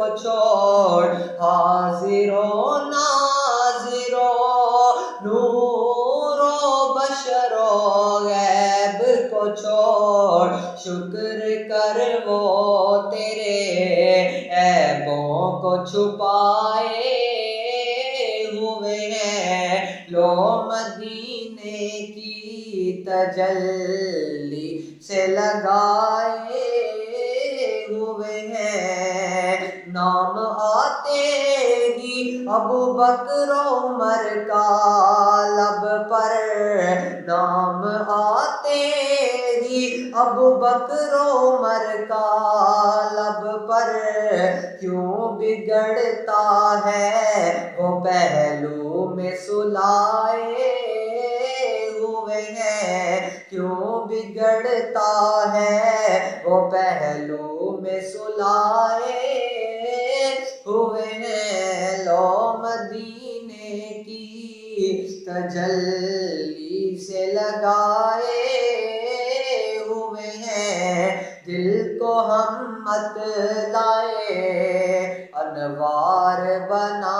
چھوڑ حاضر و ناظر و نور و بشر و غیب کو چھوڑ شکر کر وہ تیرے عیبوں کو چھپائے ہوئے ہیں لو مدینے کی تجلی سے لگائے ہوئے ہیں نام آتے ہی ابو بکر و عمر کا لب پر نام آتے ہی ابو بکر و عمر کا لب پر کیوں بگڑتا ہے وہ پہلو میں سلائے ہوئے ہیں کیوں بگڑتا ہے وہ پہلو میں سلائے ہوئے ہیں لو مدینے کی تجلی سے لگائے ہوئے ہیں دل کو ہم مت لائے انوار بنا